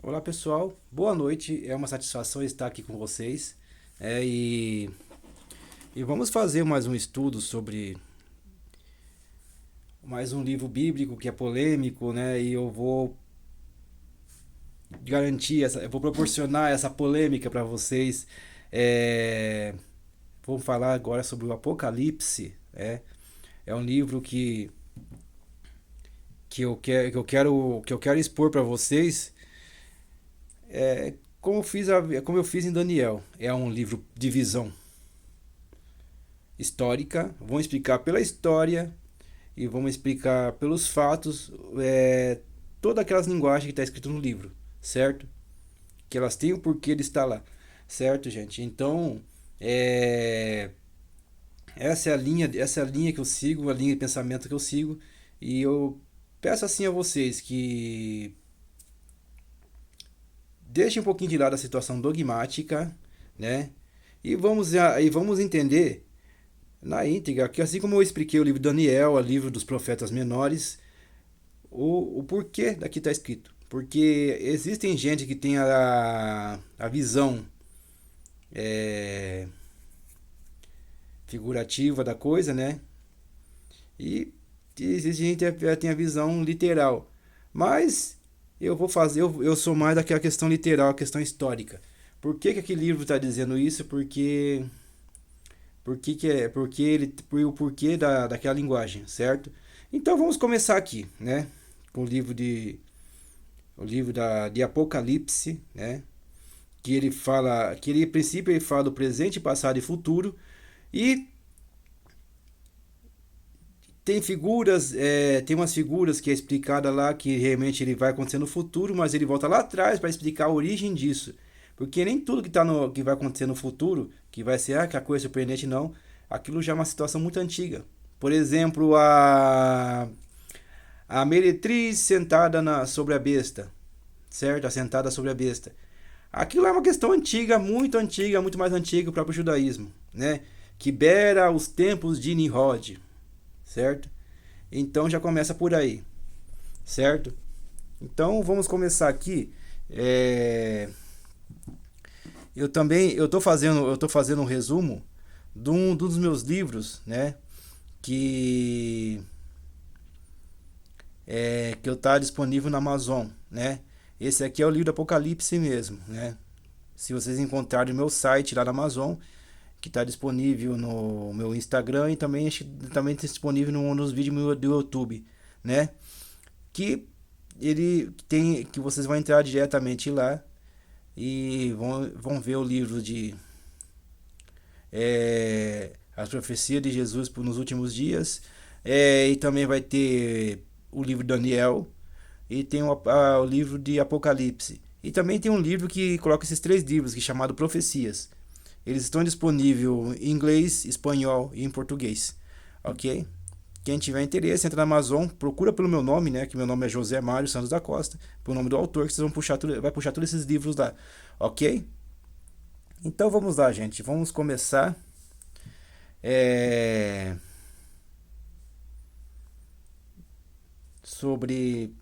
Olá pessoal, boa noite. É uma satisfação estar aqui com vocês. É, e, e vamos fazer mais um estudo sobre mais um livro bíblico que é polêmico, né? E eu vou garantir eu vou proporcionar essa polêmica para vocês. É, vamos falar agora sobre o Apocalipse. É um livro que eu quero expor para vocês. Como eu fiz em Daniel. É um livro de visão histórica. Vamos explicar pela história e vamos explicar pelos fatos todas aquelas linguagens que está escrito no livro, certo? Que elas têm o porquê de estar lá, certo, gente? Então, é, essa é a linha que eu sigo, a linha de pensamento que eu sigo, e eu peço assim a vocês que deixem um pouquinho de lado a situação dogmática, né? E vamos entender na íntegra que assim como eu expliquei o livro de Daniel, o livro dos profetas menores, o porquê daqui está escrito. Porque existem gente que tem a visão é, figurativa da coisa, né? E existe gente que tem a visão literal. Mas eu sou mais daquela questão literal, a questão histórica. Por que aquele livro está dizendo isso? Por o porquê daquela linguagem, certo? Então vamos começar aqui, né? Com o livro de Apocalipse, né? Que ele, a princípio, ele fala do presente, passado e futuro, e tem umas figuras que é explicada lá que realmente ele vai acontecer no futuro, mas ele volta lá atrás para explicar a origem disso, porque nem tudo que vai acontecer no futuro, que vai ser que a coisa surpreendente não, aquilo já é uma situação muito antiga. Por exemplo, a meretriz sobre a besta, certo? Assentada sobre a besta. Aquilo é uma questão antiga, muito mais antiga que o próprio judaísmo, né? Que beira os tempos de Nimrod, certo? Então já começa por aí, certo? Então vamos começar aqui. É, eu tô fazendo um resumo dos meus livros, né? Que que eu tá disponível na Amazon, né? Esse aqui é o livro do Apocalipse mesmo, né? Se vocês encontrarem o meu site lá na Amazon, que está disponível no meu Instagram e também está disponível nos vídeos do YouTube, né? Que ele tem que vocês vão entrar diretamente lá e vão ver o livro de as profecias de Jesus nos últimos dias, e também vai ter o livro de Daniel e tem o livro de Apocalipse. E também tem um livro que coloca esses três livros, que é chamado Profecias. Eles estão disponíveis em inglês, espanhol e em português. Ok? Quem tiver interesse, entra na Amazon, procura pelo meu nome, né? Que meu nome é José Mário Santos da Costa, pelo nome do autor, que vocês vai puxar todos esses livros lá. Ok? Então vamos lá, gente. Vamos começar. É, sobre.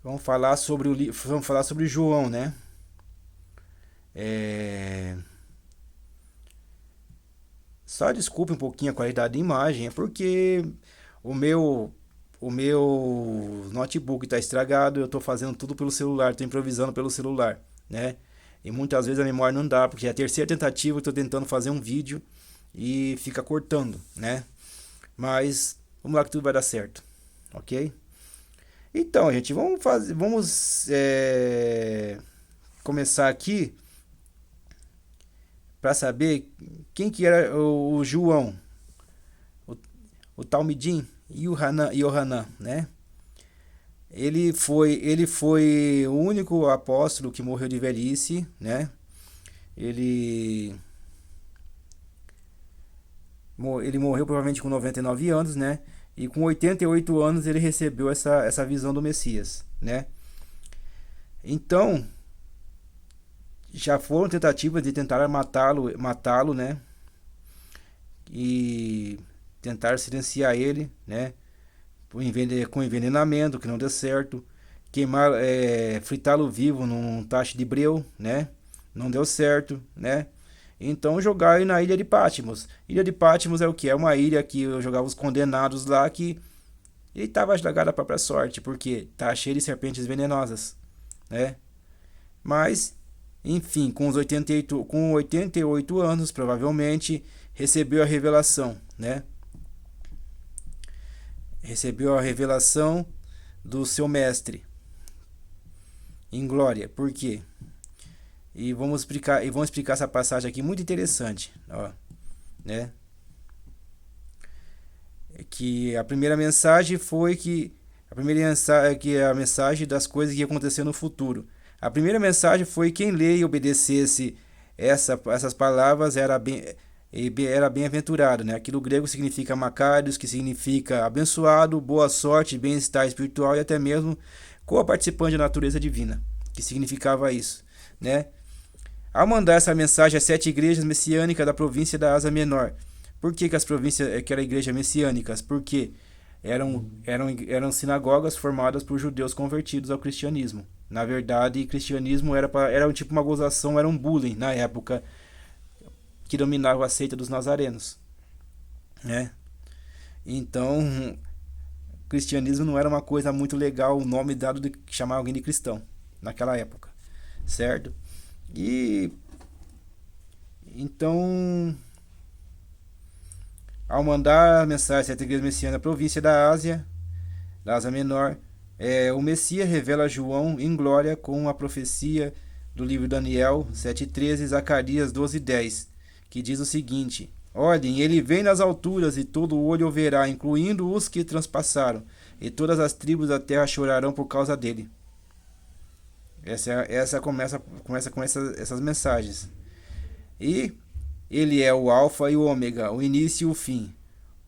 Vamos falar sobre João, né? É, só desculpe um pouquinho a qualidade da imagem, é porque o meu o meu notebook está estragado, eu estou fazendo tudo pelo celular, estou improvisando pelo celular, né? E muitas vezes a memória não dá, porque é a terceira tentativa, eu estou tentando fazer um vídeo e fica cortando, né? Mas vamos lá que tudo vai dar certo, ok? Então, gente, vamos começar aqui para saber quem que era o João, o, o Talmidim e o Hanan, né? Ele foi o único apóstolo que morreu de velhice, né? Ele, ele morreu provavelmente com 99 anos, né? E com 88 anos ele recebeu essa visão do Messias, né? Então, já foram tentativas de tentar matá-lo, né? E tentar silenciar ele, né? Com envenenamento, que não deu certo. queimar, fritá-lo vivo num tacho de breu, né? Não deu certo, né? Então jogaram na ilha de Patmos. Ilha de Patmos é o que? É uma ilha que eu jogava os condenados lá que ele estava jogado a própria sorte, porque tá cheio de serpentes venenosas, né? Mas, enfim, com 88 anos, provavelmente, recebeu a revelação, né? Recebeu a revelação do seu mestre em glória. Por quê? E vamos explicar essa passagem aqui muito interessante, ó, né? Que a primeira mensagem foi que a primeira mensagem que é a mensagem das coisas que iam acontecer no futuro. A primeira mensagem foi quem lê e obedecesse essas palavras era bem-aventurado, né? Aquilo grego significa Macários, que significa abençoado, boa sorte, bem-estar espiritual e até mesmo co-participante da natureza divina, que significava isso, né? Ao mandar essa mensagem às 7 igrejas messiânicas da província da Ásia Menor. Por que as províncias que eram igrejas messiânicas? Porque eram sinagogas formadas por judeus convertidos ao cristianismo. Na verdade, cristianismo era um tipo uma gozação, era um bullying na época que dominava a seita dos nazarenos, né? Então, cristianismo não era uma coisa muito legal, o nome dado de chamar alguém de cristão naquela época, certo? E então, ao mandar a mensagem à sete igrejas messiânicas na província da Ásia Menor, o Messias revela a João em glória com a profecia do livro de Daniel 7:13 e Zacarias 12:10, que diz o seguinte: Olhem, ele vem nas alturas e todo olho o verá, incluindo os que transpassaram, e todas as tribos da terra chorarão por causa dele. Essa começa com essas mensagens. E ele é o alfa e o ômega, o início e o fim,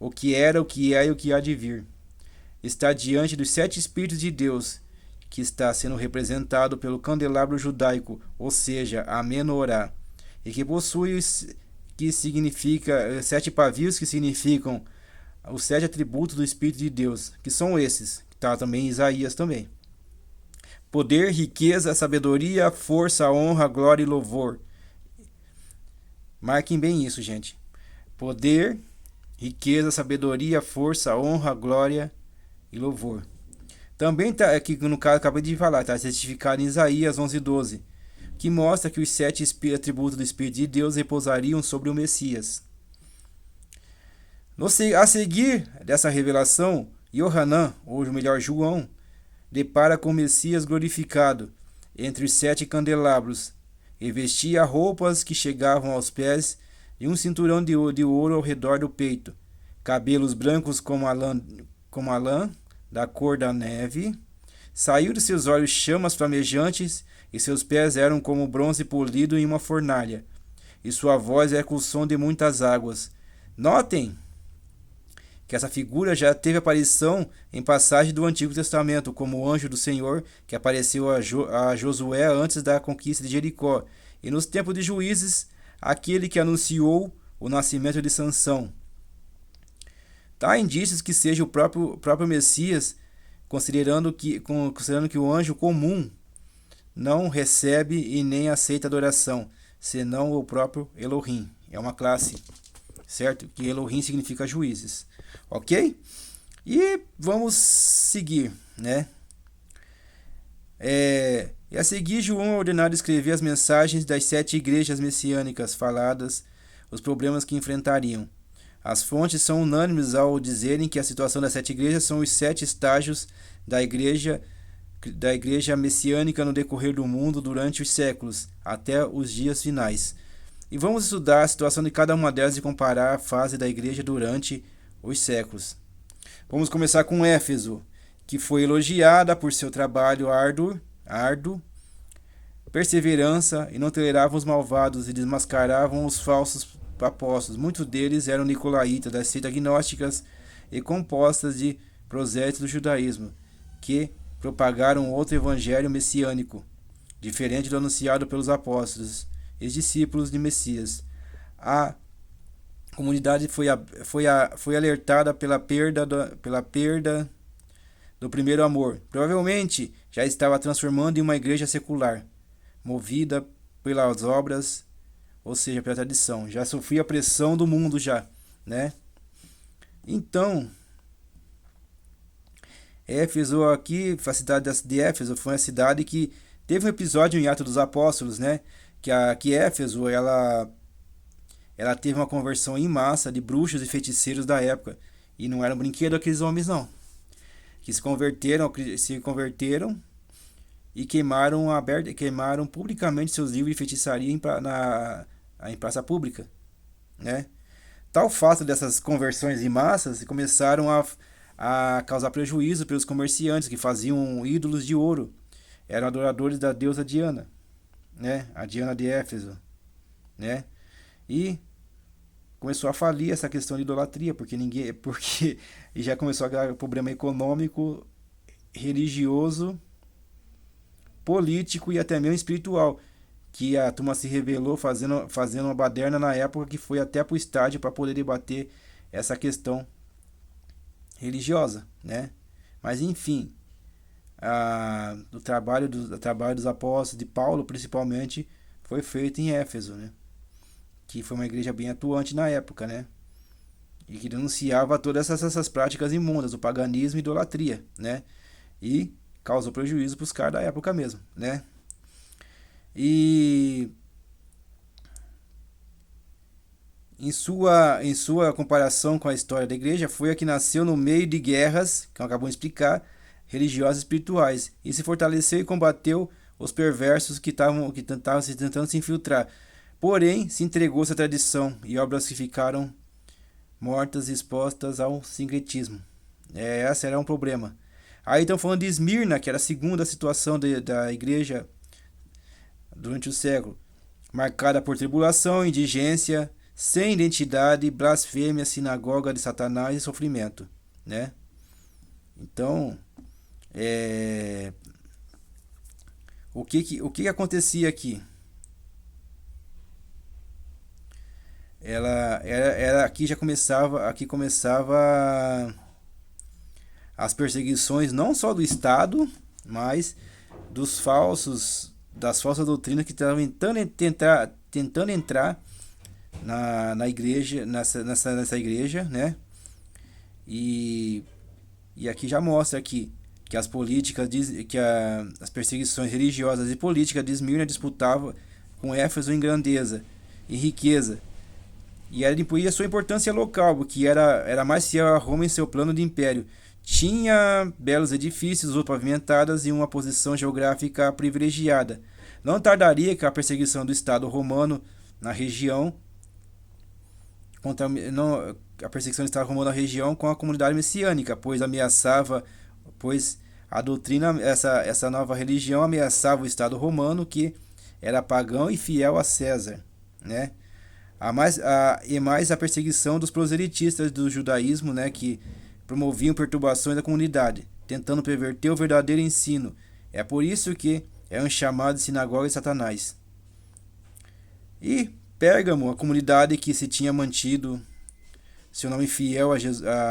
o que era, o que é e o que há de vir. Está diante dos 7 Espíritos de Deus, que está sendo representado pelo candelabro judaico, ou seja, a menorá, e que possui que significa 7 pavios, que significam os 7 atributos do Espírito de Deus, que são esses, que está também em Isaías também. Poder, riqueza, sabedoria, força, honra, glória e louvor. Marquem bem isso, gente. Poder, riqueza, sabedoria, força, honra, glória e louvor. Também está aqui, no caso, acabei de falar, está certificado em Isaías 11:12, que mostra que os 7 atributos do Espírito de Deus repousariam sobre o Messias. A seguir dessa revelação, Yohanan, ou melhor, João, depara com o Messias glorificado entre os 7 candelabros, e vestia roupas que chegavam aos pés e um cinturão de ouro ao redor do peito, cabelos brancos como a lã da cor da neve, saiu de seus olhos chamas flamejantes, e seus pés eram como bronze polido em uma fornalha, e sua voz é com o som de muitas águas. Notem que essa figura já teve aparição em passagem do Antigo Testamento, como o anjo do Senhor que apareceu a Josué antes da conquista de Jericó, e nos tempos de Juízes, aquele que anunciou o nascimento de Sansão. Há indícios que seja o próprio Messias, considerando que o anjo comum não recebe e nem aceita adoração, senão o próprio Elohim. É uma classe, certo? Que Elohim significa juízes. Ok? E vamos seguir, né? E a seguir, João é ordenado a escrever as mensagens das 7 igrejas messiânicas faladas, os problemas que enfrentariam. As fontes são unânimes ao dizerem que a situação das 7 igrejas são os 7 estágios da igreja messiânica no decorrer do mundo durante os séculos, até os dias finais. E vamos estudar a situação de cada uma delas e comparar a fase da igreja durante os séculos. Vamos começar com Éfeso, que foi elogiada por seu trabalho árduo, perseverança, e não toleravam os malvados e desmascaravam os falsos apóstolos. Muitos deles eram nicolaítas, das seitas gnósticas e compostas de prosélitos do judaísmo, que propagaram outro evangelho messiânico, diferente do anunciado pelos apóstolos e discípulos de Messias. A comunidade foi alertada pela perda do primeiro amor. Provavelmente já estava transformando em uma igreja secular, movida pelas obras, ou seja, pela tradição. Já sofria a pressão do mundo já, né? Então, Éfeso aqui, a cidade de Éfeso foi uma cidade que teve um episódio em Atos dos Apóstolos, né? Que Éfeso, ela teve uma conversão em massa de bruxos e feiticeiros da época. E não era um brinquedo aqueles homens, não. Que se converteram e queimaram publicamente seus livros de feitiçaria em praça pública, né? Tal fato dessas conversões em massas começaram a causar prejuízo pelos comerciantes que faziam ídolos de ouro. Eram adoradores da deusa Diana, né? A Diana de Éfeso, né? E começou a falir essa questão de idolatria, porque já começou a dar problema econômico, religioso, político e até mesmo espiritual, que a turma se rebelou fazendo uma baderna na época que foi até para o estádio para poder debater essa questão religiosa, né? Mas enfim, o trabalho dos apóstolos, de Paulo principalmente, foi feito em Éfeso, né? Que foi uma igreja bem atuante na época, né? E que denunciava todas essas práticas imundas, o paganismo e a idolatria, né? E causou prejuízo para os caras da época mesmo, né? E em sua comparação com a história da igreja, foi a que nasceu no meio de guerras, que acabou de explicar, religiosas e espirituais, e se fortaleceu e combateu os perversos que tentando se infiltrar. Porém, se entregou essa tradição e obras que ficaram mortas e expostas ao sincretismo. Esse era um problema. Aí estão falando de Esmirna, que era a segunda situação da igreja durante o século, marcada por tribulação, indigência, sem identidade, blasfêmia, sinagoga de Satanás e sofrimento, né? Então, o que acontecia aqui? Aqui começava as perseguições não só do Estado, mas das falsas doutrinas que estavam tentando entrar na igreja, nessa igreja, né? E, e aqui já mostra que as políticas, as perseguições religiosas e políticas de Esmirna disputavam com Éfeso em grandeza e riqueza. E ela impunha sua importância local, porque era mais fiel a Roma em seu plano de império. Tinha belos edifícios, ruas pavimentadas e uma posição geográfica privilegiada. Não tardaria que a perseguição do Estado romano na região não, a perseguição do Estado romano na região com a comunidade messiânica, pois a doutrina, essa nova religião ameaçava o Estado romano, que era pagão e fiel a César, né? E mais a perseguição dos proselitistas do judaísmo, né, que promoviam perturbações da comunidade, tentando perverter o verdadeiro ensino. É por isso que é um chamado de sinagoga de Satanás. E Pérgamo, a comunidade que se tinha mantido seu nome fiel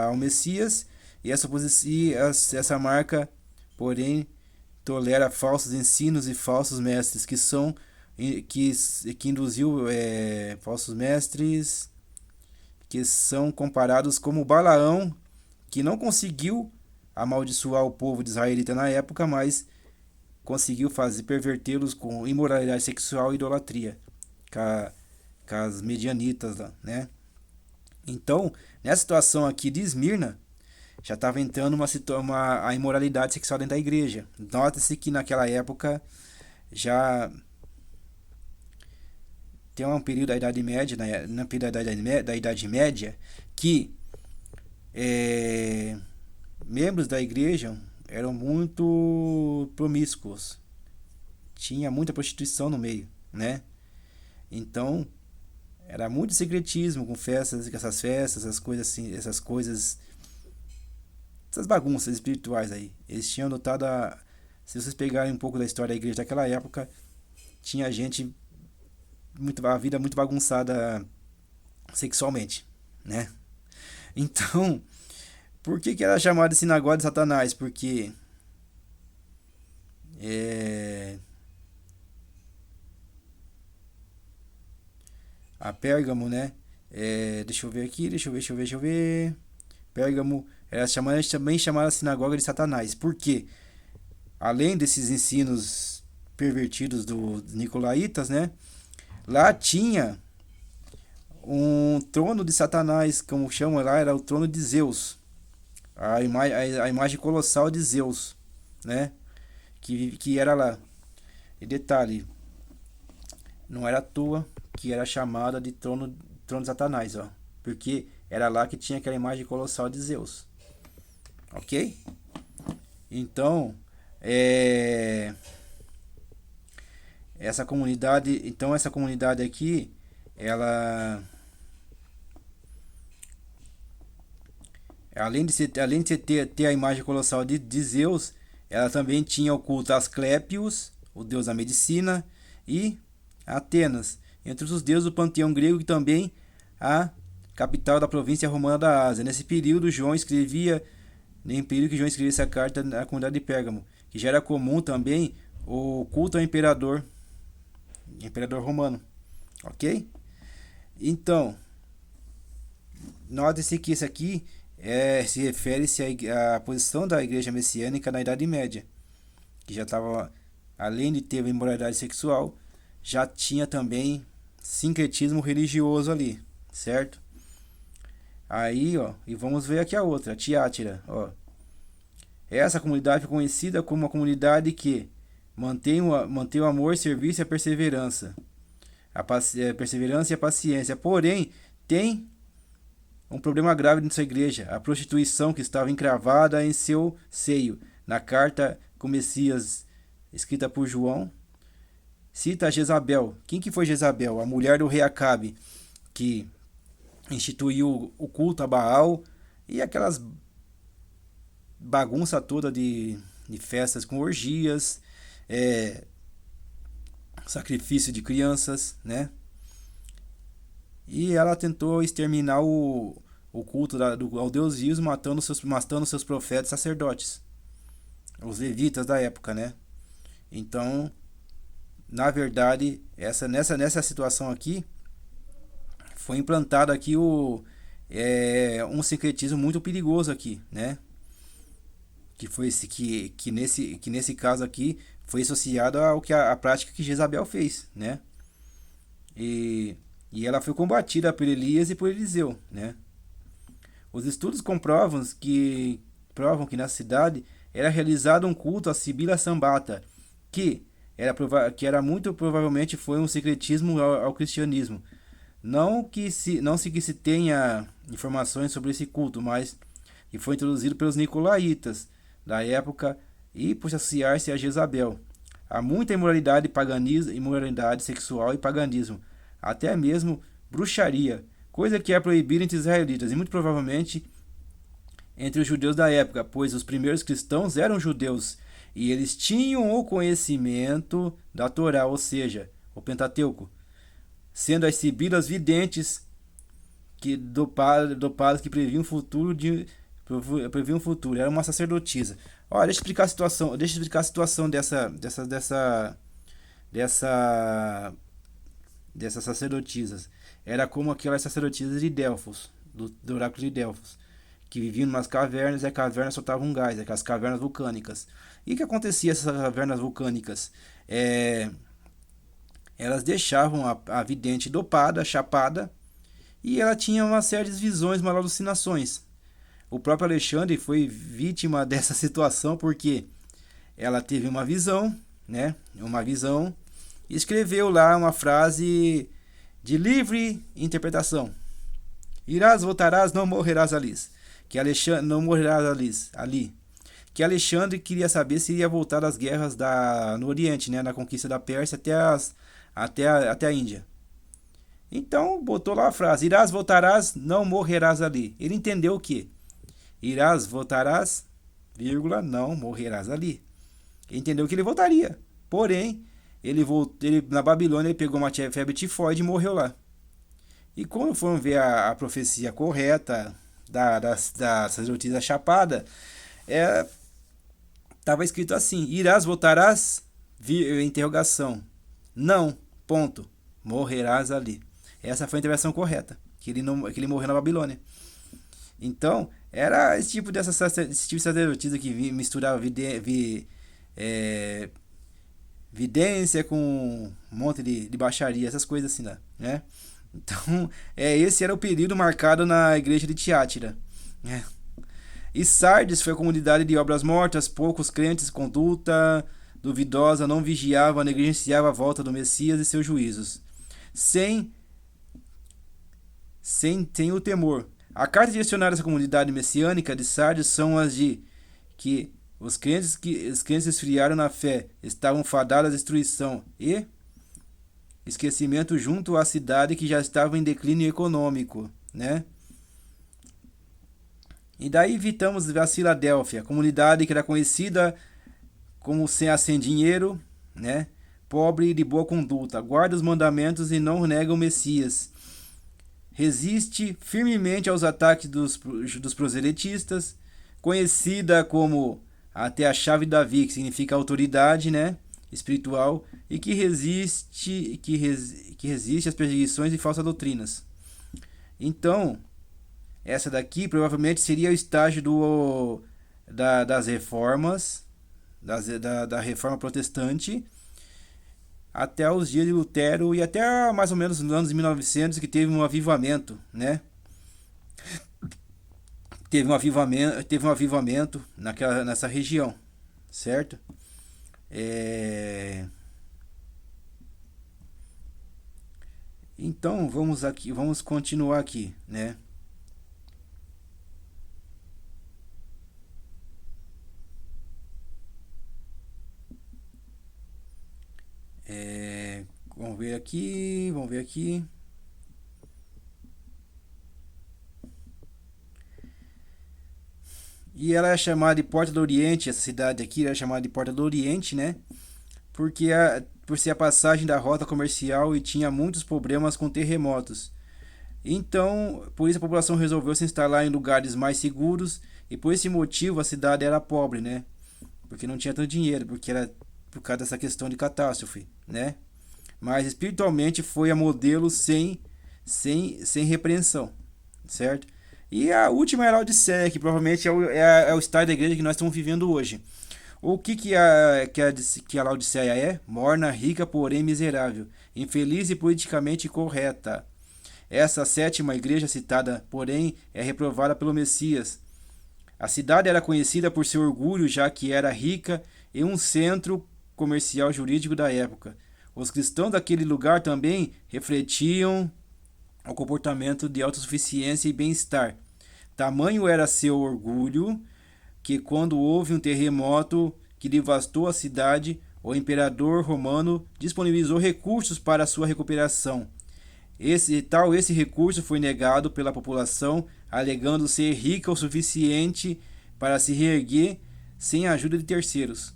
ao Messias, e essa marca, porém, tolera falsos ensinos e falsos mestres, que induziu falsos mestres que são comparados como Balaão, que não conseguiu amaldiçoar o povo de israelita na época, mas conseguiu pervertê-los com imoralidade sexual e idolatria, com as medianitas lá, né? Então, nessa situação aqui de Esmirna, já estava entrando a imoralidade sexual dentro da igreja. Nota-se que naquela época já tem um período da Idade Média, na período da Idade Média, que membros da igreja eram muito promíscuos. Tinha muita prostituição no meio, né? Então, era muito secretismo com essas coisas assim, essas bagunças espirituais aí. Eles tinham notado, se vocês pegarem um pouco da história da igreja daquela época, tinha gente a vida muito bagunçada sexualmente, né? Então, por que era chamada de sinagoga de Satanás? Porque é, a Pérgamo, né? Deixa eu ver aqui, deixa eu ver. Pérgamo era chamada, também chamada sinagoga de Satanás. Por quê? Além desses ensinos pervertidos dos nicolaítas, né? Lá tinha um trono de Satanás, como chamam lá, era o trono de Zeus. A imagem colossal de Zeus, né? Que era lá. E detalhe, não era à toa que era chamada de trono de Satanás, ó. Porque era lá que tinha aquela imagem colossal de Zeus. Ok? Então, essa comunidade aqui, ela, além de ter a imagem colossal de Zeus, ela também tinha o culto a Asclépios, o deus da medicina, e Atenas, entre os deuses do panteão grego, e também a capital da província romana da Ásia. Nesse período, em período que João escreveu essa carta na comunidade de Pérgamo, que já era comum também o culto ao imperador romano, ok? Então, note-se que isso aqui se refere-se à posição da igreja messiânica na Idade Média, que já estava, além de ter imoralidade sexual, já tinha também sincretismo religioso ali, certo? Aí, ó, e vamos ver aqui a outra, Tiátira, ó. Essa comunidade foi conhecida como uma comunidade que mantém o amor, serviço e a perseverança. Perseverança e a paciência. Porém, tem um problema grave nessa igreja, a prostituição que estava encravada em seu seio. Na carta com Messias, escrita por João, cita Jezabel. Quem que foi Jezabel? A mulher do rei Acabe, que instituiu o culto a Baal e aquelas bagunça toda de festas com orgias, sacrifício de crianças, né? E ela tentou exterminar o culto ao deusismo, matando seus profetas sacerdotes, os levitas da época, né? Então, na verdade, nessa situação aqui, foi implantado aqui um sincretismo muito perigoso aqui, né? Que foi que nesse caso aqui foi associado ao que a prática que Jezabel fez, né? E ela foi combatida por Elias e por Eliseu, né? Os estudos provam que na cidade era realizado um culto a Sibila Sambata, que era muito provavelmente foi um secretismo ao cristianismo. Não que se tenha informações sobre esse culto, mas que foi introduzido pelos nicolaítas da época e por associar-se a Jezabel. Há muita imoralidade, imoralidade sexual e paganismo, até mesmo bruxaria, coisa que é proibida entre os israelitas e muito provavelmente entre os judeus da época, pois os primeiros cristãos eram judeus e eles tinham o conhecimento da Torá, ou seja, o Pentateuco, sendo as sibilas videntes dopadas que previam um futuro, era uma sacerdotisa. Olha, deixa eu explicar a situação dessas sacerdotisas. Era como aquelas sacerdotisas de Delfos, do oráculo de Delfos, que viviam em umas cavernas e a caverna soltava um gás, aquelas cavernas vulcânicas. E o que acontecia nessas cavernas vulcânicas? Elas deixavam a vidente dopada, chapada, e ela tinha uma série de visões, uma alucinações. O próprio Alexandre foi vítima dessa situação porque ela teve uma visão, né? Uma visão, e escreveu lá uma frase de livre interpretação. Irás, voltarás, não morrerás ali. Que Alexandre não morrerás ali. Que Alexandre queria saber se iria voltar das guerras no Oriente, né? Na conquista da Pérsia até a Índia. Então botou lá a frase: irás, voltarás, não morrerás ali. Ele entendeu o que? Irás, voltarás, vírgula, não morrerás ali. Ele entendeu que ele voltaria. Porém, na Babilônia ele pegou uma febre tifoide e morreu lá. E quando foram ver a profecia correta da sacerdotisa chapada, Estava escrito assim: irás, voltarás? Interrogação. Não, ponto. Morrerás ali. Essa foi a interpretação correta, que ele, não, que ele morreu na Babilônia. Então, era esse tipo de sacerdotisa que misturava é, vidência com um monte de baixaria, essas coisas assim, né? Então, esse era o período marcado na igreja de Tiátira, né? E Sardes foi a comunidade de obras mortas, poucos crentes, conduta duvidosa, não vigiava, negligenciava a volta do Messias e seus juízos. Sem, sem o temor. A carta direcionada a essa comunidade messiânica de Sardes são as de que os crentes esfriaram na fé, estavam fadados à destruição e esquecimento junto à cidade que já estava em declínio econômico, né? E daí evitamos a Filadélfia, comunidade que era conhecida como sem dinheiro, né? Pobre e de boa conduta, guarda os mandamentos e não nega o Messias. Resiste firmemente aos ataques dos proselitistas, conhecida como até a chave de Davi, que significa autoridade, né? Espiritual, e que resiste às perseguições e falsas doutrinas. Então, essa daqui provavelmente seria o estágio das reformas, da reforma protestante, até os dias de Lutero e até mais ou menos nos anos 1900 que teve um avivamento, né? Teve um avivamento nessa região, certo? Então vamos continuar aqui, né? Vamos ver aqui. E ela é chamada de Porta do Oriente, essa cidade aqui é chamada de Porta do Oriente, né? Por ser a passagem da rota comercial e tinha muitos problemas com terremotos. Então, por isso a população resolveu se instalar em lugares mais seguros e por esse motivo a cidade era pobre, né? Porque não tinha tanto dinheiro, porque era por causa dessa questão de catástrofe, né? Mas espiritualmente foi a modelo sem repreensão, certo? E a última é a Laodiceia, que provavelmente é o estado da igreja que nós estamos vivendo hoje. O que a Laodiceia é? Morna, rica, porém miserável, infeliz e politicamente correta. Essa sétima igreja citada, porém, é reprovada pelo Messias. A cidade era conhecida por seu orgulho, já que era rica e um centro comercial jurídico da época. Os cristãos daquele lugar também refletiam o comportamento de autossuficiência e bem-estar. Tamanho era seu orgulho que, quando houve um terremoto que devastou a cidade, o imperador romano disponibilizou recursos para sua recuperação. Esse recurso foi negado pela população, alegando ser rica o suficiente para se reerguer sem a ajuda de terceiros.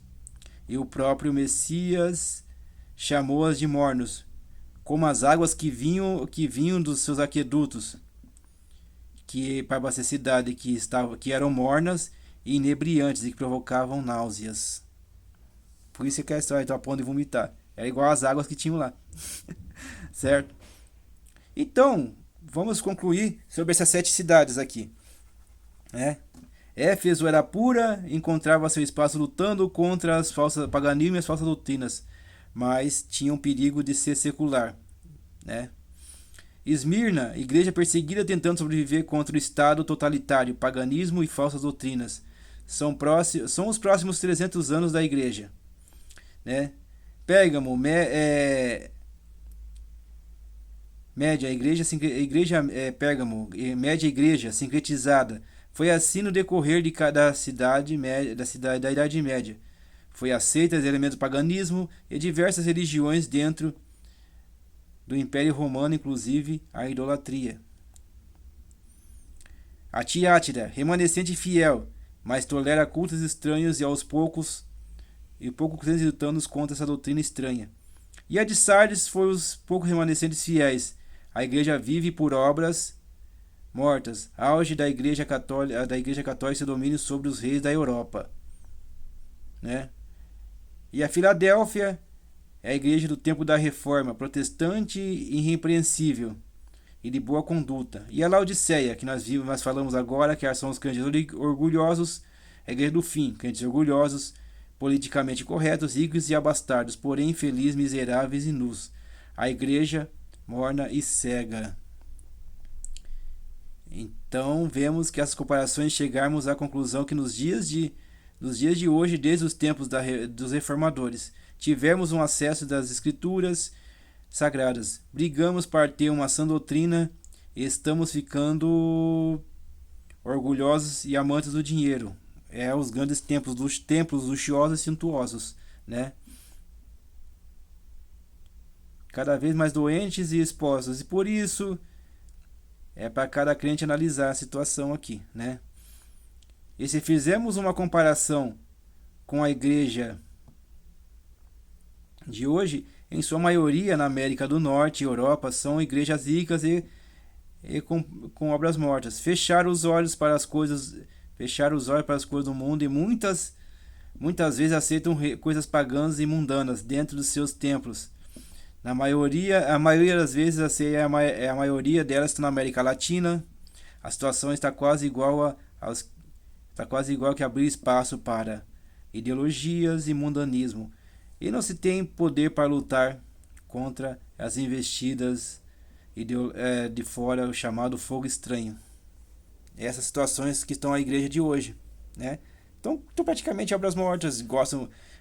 E o próprio Messias chamou-as de mornos, como as águas que vinham dos seus aquedutos, que para abastecer a cidade que eram mornas e inebriantes e que provocavam náuseas. Por isso que a história está a ponto de vomitar. Era igual às águas que tinham lá. Certo? Então, vamos concluir sobre essas 7 cidades aqui. Éfeso era pura, encontrava seu espaço lutando contra as falsas paganismo e as falsas doutrinas, mas tinha um perigo de ser secular, né? Esmirna, igreja perseguida tentando sobreviver contra o estado totalitário, paganismo e falsas doutrinas. São os próximos 300 anos da igreja, né? Pérgamo, média igreja Pérgamo, média igreja sincretizada. Foi assim no decorrer da Idade Média. Foi aceita os elementos do paganismo e diversas religiões dentro do Império Romano, inclusive a idolatria. A Tiátira, remanescente fiel, mas tolera cultos estranhos e pouco crentes contra essa doutrina estranha. E a de Sardes foi os poucos remanescentes fiéis. A igreja vive por obras mortas, auge da igreja católica e seu domínio sobre os reis da Europa. né? E a Filadélfia é a igreja do tempo da Reforma, protestante e irrepreensível e de boa conduta. E a Laodiceia, que nós falamos agora, que são os crentes orgulhosos, é a igreja do fim, crentes orgulhosos, politicamente corretos, ricos e abastardos, porém infelizes, miseráveis e nus. A igreja morna e cega. Então vemos que essas comparações chegarmos à conclusão que nos dias de hoje, desde os tempos dos reformadores, tivemos um acesso das escrituras sagradas, brigamos para ter uma sã doutrina e estamos ficando orgulhosos e amantes do dinheiro. É os grandes templos luxuosos e suntuosos, né? Cada vez mais doentes e expostos. E por isso é para cada crente analisar a situação aqui, né? E se fizermos uma comparação com a igreja de hoje, em sua maioria na América do Norte e Europa, são igrejas ricas e com obras mortas. Fechar os olhos para as coisas do mundo e muitas vezes aceitam coisas pagãs e mundanas dentro dos seus templos. A maioria das vezes a maioria delas está na América Latina. A situação está quase igual que abrir espaço para ideologias e mundanismo. E não se tem poder para lutar contra as investidas de fora, o chamado fogo estranho. Essas situações que estão a igreja de hoje, né? Então praticamente obras mortas,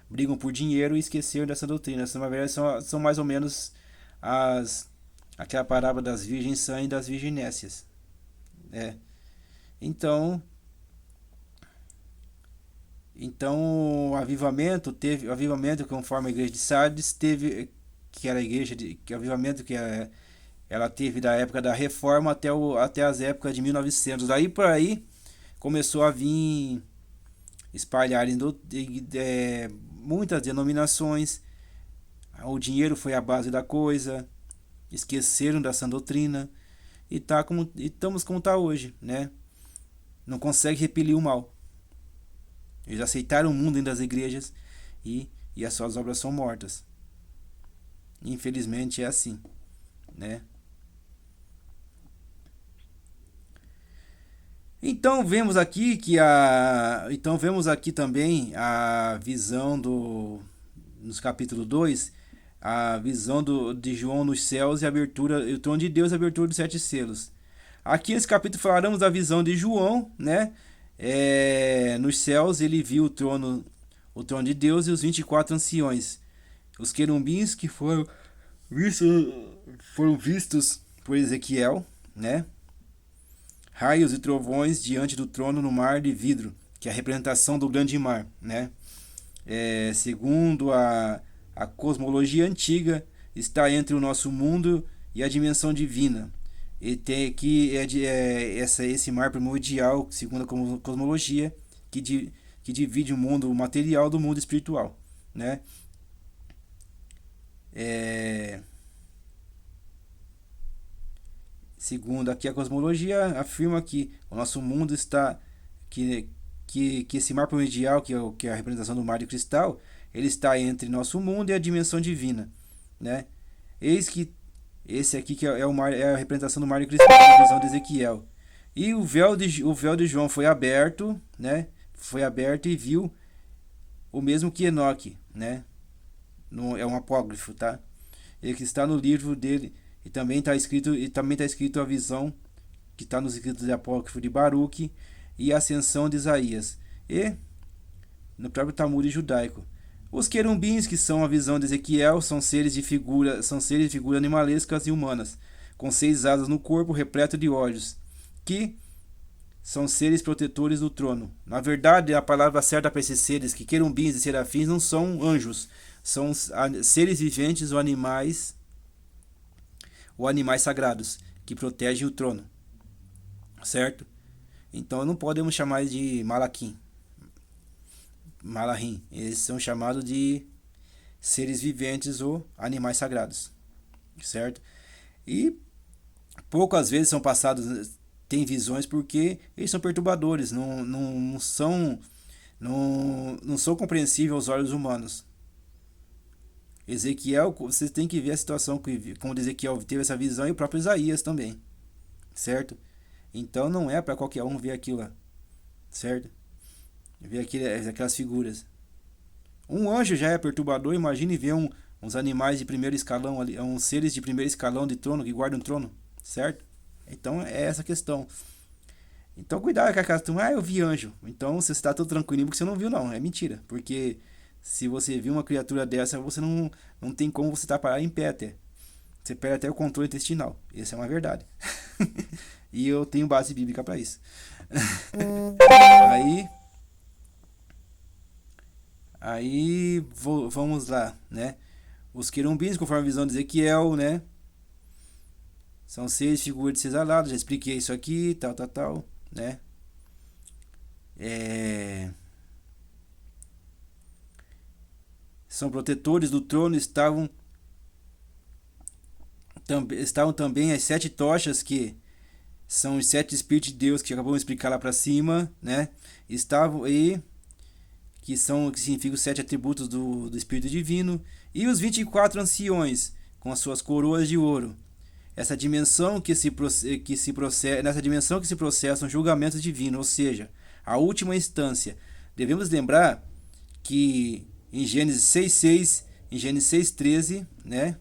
brigam por dinheiro e esqueceram dessa doutrina. Essa, na verdade, são mais ou menos aquela parábola das virgens sã e das virginécias, né? Então, o avivamento conforme a igreja de Sardes teve, que era a igreja que o avivamento ela teve da época da Reforma até as épocas de 1900. Daí por aí começou a vir espalhar muitas denominações. O dinheiro foi a base da coisa, esqueceram da sã doutrina e estamos como está hoje, né? Não consegue repelir o mal. Eles aceitaram o mundo dentro das igrejas e as suas obras são mortas. Infelizmente é assim, né? Então vemos aqui também a visão nos capítulo 2, a visão de João nos céus e a abertura, o trono de Deus e a abertura dos 7 selos. Aqui nesse capítulo falaremos da visão de João, né? Nos céus ele viu o trono de Deus e os 24 anciões, os querubins que foram vistos por Ezequiel, né? Raios e trovões diante do trono no mar de vidro, que é a representação do grande mar, né? Segundo a cosmologia antiga, está entre o nosso mundo e a dimensão divina. E tem que esse mar primordial, segundo a cosmologia, que divide o mundo material do mundo espiritual, né? Segundo aqui a cosmologia, afirma que o nosso mundo está que esse mar primordial, que é a representação do mar de cristal, ele está entre nosso mundo e a dimensão divina, né? Eis que esse aqui que é a representação do mar de cristal na visão de Ezequiel. E o véu de João foi aberto, né? Foi aberto e viu o mesmo que Enoque, né? É um apócrifo, tá? Ele que está no livro dele e também está escrito a visão que está nos escritos de apócrifo de Baruque e a ascensão de Isaías e no próprio Talmud judaico. Os querubins, que são a visão de Ezequiel, são seres de figura animalescas e humanas, com 6 asas no corpo, repleto de olhos, que são seres protetores do trono. Na verdade, a palavra certa para esses seres, que querubins e serafins não são anjos, são seres viventes ou animais sagrados, que protegem o trono, certo? Então não podemos chamar de Malahim, eles são chamados de seres viventes ou animais sagrados, certo? E poucas vezes são passados, tem visões, porque eles são perturbadores, não são não são compreensíveis aos olhos humanos. Ezequiel, você tem que ver a situação como Ezequiel teve essa visão e o próprio Isaías também, certo? Então não é para qualquer um ver aquilo lá, certo? Ver aquelas figuras. Um anjo já é perturbador, imagine ver uns animais de primeiro escalão ali, uns seres de primeiro escalão de trono que guardam o trono, certo? Então é essa a questão. Então cuidado com a questão, eu vi anjo. Então você está todo tranquilo porque você não viu não, é mentira. Porque se você viu uma criatura dessa, você não tem como você estar parado em pé até. Você perde até o controle intestinal. Essa é uma verdade. E eu tenho base bíblica para isso. aí vamos lá, né? Os querubins, conforme a visão de Ezequiel, né? São 6 figuras de 6 alados, já expliquei isso aqui, tal, né? São protetores do trono, estavam também as 7 tochas que são os 7 espíritos de Deus que acabamos de explicar lá para cima, né? Estavam aí que significam os 7 atributos do Espírito Divino, e os 24 anciões, com as suas coroas de ouro. Nessa dimensão que se processam julgamentos divinos, ou seja, a última instância. Devemos lembrar que em Gênesis 6:6, em Gênesis 6:13, né?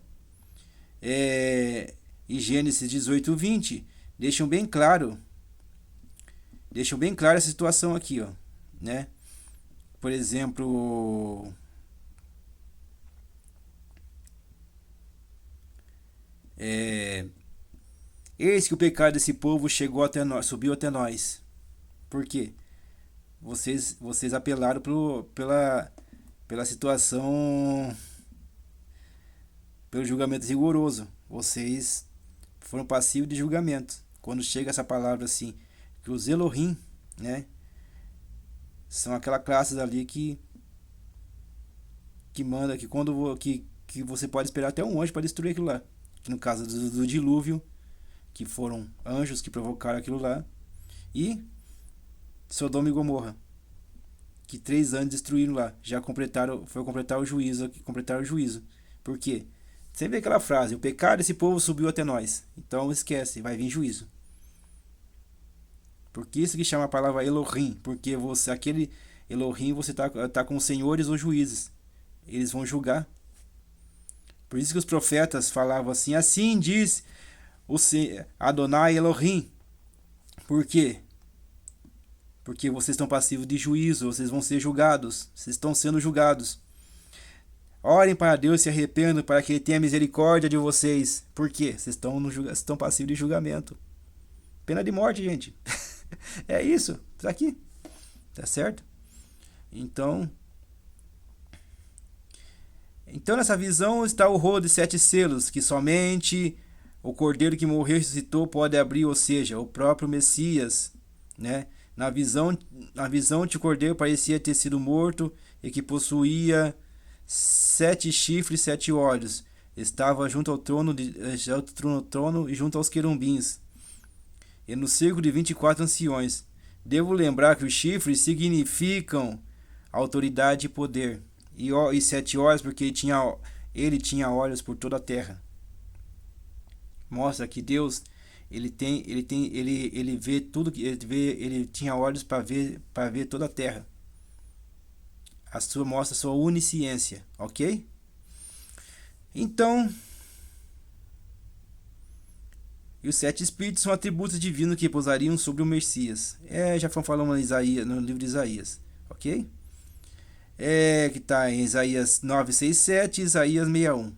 Em Gênesis 18:20, deixam bem claro essa situação aqui, ó, né? Por exemplo, eis que o pecado desse povo chegou até nós, subiu até nós. Por quê? Vocês apelaram pela situação, pelo julgamento rigoroso. Vocês foram passivos de julgamento. Quando chega essa palavra assim, que os Elohim, né, são aquela classe ali que manda, que você pode esperar até um anjo para destruir aquilo lá. Que no caso do dilúvio, que foram anjos que provocaram aquilo lá. E Sodoma e Gomorra, que 3 anos destruíram lá. Foi completar o juízo. Por quê? Você vê aquela frase, o pecado desse povo subiu até nós. Então esquece, vai vir juízo. Por que isso que chama a palavra Elohim? Porque aquele Elohim, você tá com senhores ou juízes. Eles vão julgar. Por isso que os profetas falavam assim diz o Adonai Elohim. Por quê? Porque vocês estão passivos de juízo, vocês vão ser julgados, vocês estão sendo julgados. Orem para Deus, se arrependam para que Ele tenha misericórdia de vocês. Por quê? Vocês estão passivos de julgamento. Pena de morte, gente. É isso, tá aqui. Tá certo? Então nessa visão está o rolo de 7 selos, que somente o Cordeiro que morreu e ressuscitou pode abrir, ou seja, o próprio Messias, né? Na visão o Cordeiro parecia ter sido morto e que possuía 7 chifres e 7 olhos. Estava junto ao trono e junto aos querubins. E no círculo de 24 anciões. Devo lembrar que os chifres significam autoridade e poder. E 7 olhos porque ele tinha olhos por toda a terra. Mostra que Deus ele vê tudo, ele tinha olhos para ver toda a terra. Mostra a sua onisciência, ok? Então, e os 7 espíritos são atributos divinos que pousariam sobre o Messias. Já falamos no livro de Isaías, ok? Que está em Isaías 9:6-7 e Isaías 61.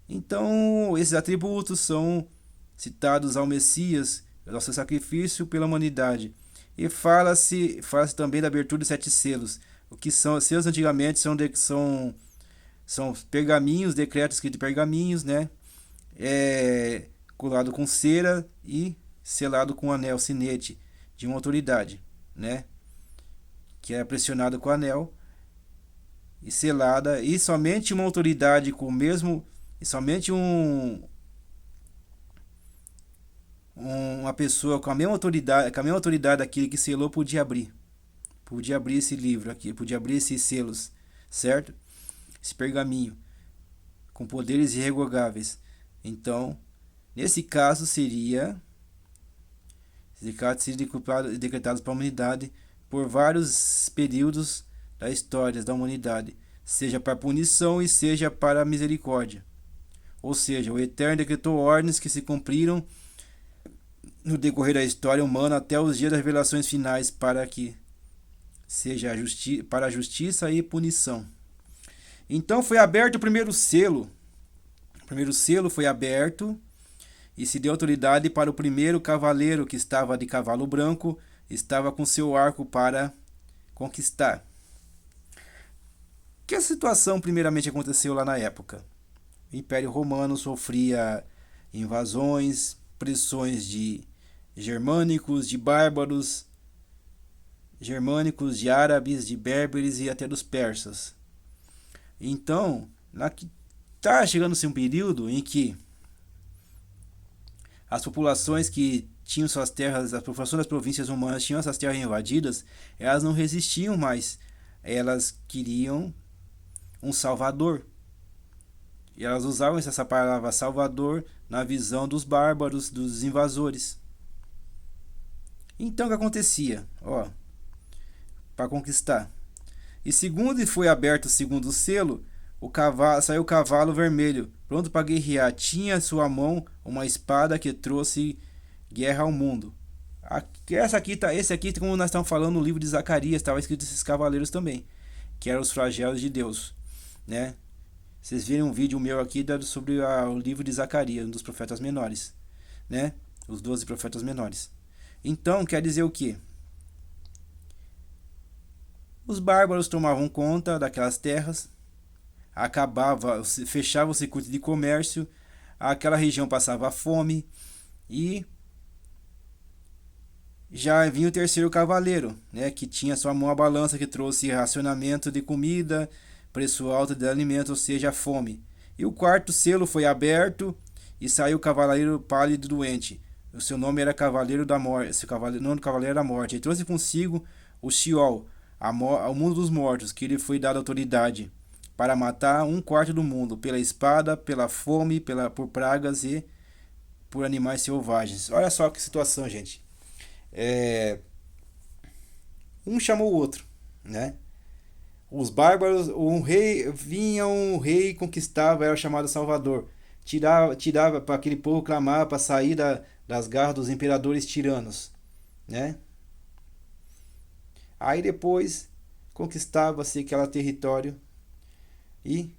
Então, esses atributos são citados ao Messias, ao seu sacrifício pela humanidade. E fala-se também da abertura de 7 selos. O que são seus antigamente são pergaminhos, decretos escritos em pergaminhos, né? Colado com cera e selado com anel, sinete de uma autoridade, né? Que é pressionado com anel e selada, e somente uma autoridade com o mesmo, e somente uma pessoa com a mesma autoridade daquele que selou podia abrir. podia abrir esse livro aqui, podia abrir esses selos, certo? Esse pergaminho com poderes irrevogáveis. Então, nesse caso seria decretados para a humanidade por vários períodos da história da humanidade, seja para punição e seja para misericórdia. Ou seja, o Eterno decretou ordens que se cumpriram no decorrer da história humana até os dias das revelações finais para que seja para a justiça e punição. Então foi aberto o primeiro selo. O primeiro selo foi aberto e se deu autoridade para o primeiro cavaleiro, que estava de cavalo branco, estava com seu arco para conquistar. Que a situação primeiramente aconteceu lá na época? O Império Romano sofria invasões, pressões de germânicos, de bárbaros, germânicos, de árabes, de berberes e até dos persas. Então, está chegando-se um período em que as populações que tinham suas terras, as populações das províncias romanas tinham essas terras invadidas, elas não resistiam mais. Elas queriam um salvador. E elas usavam essa palavra salvador na visão dos bárbaros, dos invasores. Então o que acontecia? Para conquistar. E segundo foi aberto o segundo selo, saiu o cavalo vermelho, pronto para guerrear. Tinha em sua mão uma espada que trouxe guerra ao mundo. Esse aqui, como nós estamos falando no livro de Zacarias, estava escrito esses cavaleiros também, que eram os flagelos de Deus, né? Vocês viram um vídeo meu aqui sobre o livro de Zacarias, um dos profetas menores, né? Os 12 profetas menores. Então, quer dizer o quê? Os bárbaros tomavam conta daquelas terras, fechava o circuito de comércio, aquela região passava fome e já vinha o terceiro cavaleiro, né, que tinha sua mão a balança, que trouxe racionamento de comida, preço alto de alimentos, ou seja, fome. E o quarto selo foi aberto e saiu o cavaleiro pálido e doente. O seu nome era Cavaleiro da Morte, o nome do cavaleiro era Morte. Ele trouxe consigo o Sheol, ao mundo dos mortos, que lhe foi dada autoridade para matar 1/4 do mundo, pela espada, pela fome, por pragas e por animais selvagens. Olha só que situação, gente. Um chamou o outro, né? Os bárbaros, um rei conquistava, era chamado Salvador. Tirava para aquele povo clamar para sair das garras dos imperadores tiranos, né? Aí depois conquistava-se aquele território e,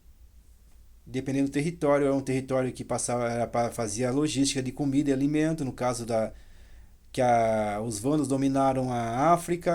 dependendo do território, era um território que fazia logística de comida e alimento. No caso os vândalos dominaram a África,